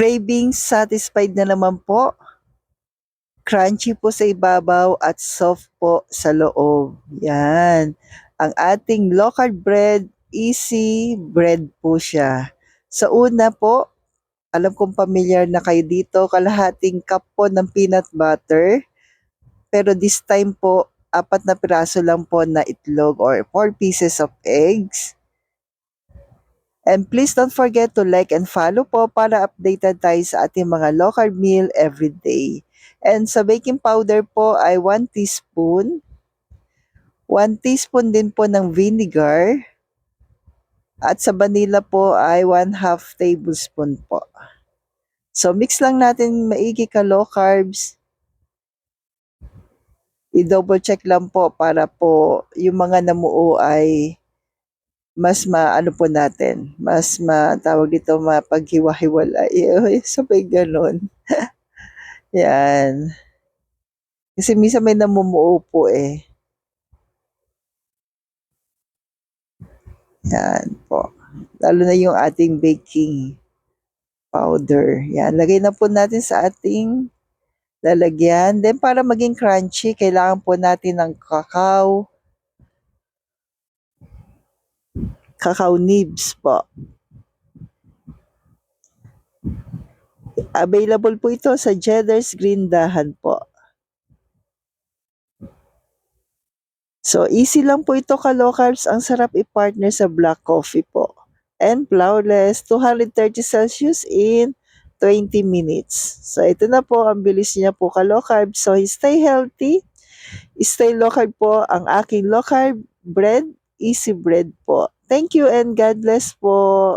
Craving satisfied na naman po. Crunchy po sa ibabaw at soft po sa loob. Yan. Ang ating low carb bread, easy bread po siya. Sa una po, alam kong pamilyar na kayo dito, kalahating cup po ng peanut butter. Pero this time po, 4 na piraso lang po na itlog or 4 pieces of eggs. And please don't forget to like and follow po para updated tayo sa ating mga low carb meal every day. And sa baking powder po ay 1 teaspoon. 1 teaspoon din po ng vinegar. At sa vanilla po ay 1/2 tablespoon po. So mix lang natin maigi ka low carbs. I-double check lang po para po yung mga namuo ay mas maano po natin, mas matawag dito mapaghiwa-hiwalay. Sabay ganon. Yan. Kasi minsan may namumuo po eh. Yan po. Lalo na yung ating baking powder. Yan. Lagay na po natin sa ating lalagyan. Then para maging crunchy, kailangan po natin ng cacao. Cacao nibs po. Available po ito sa Cheddar's Green Dahan po. So, easy lang po ito ka-low carbs. Ang sarap i-partner sa black coffee po. And flawless, 230 Celsius in 20 minutes. So, ito na po, ang bilis niya po ka-low carbs. So, stay healthy, stay low carb po. Ang aking low carb bread, easy bread po. Thank you and God bless po.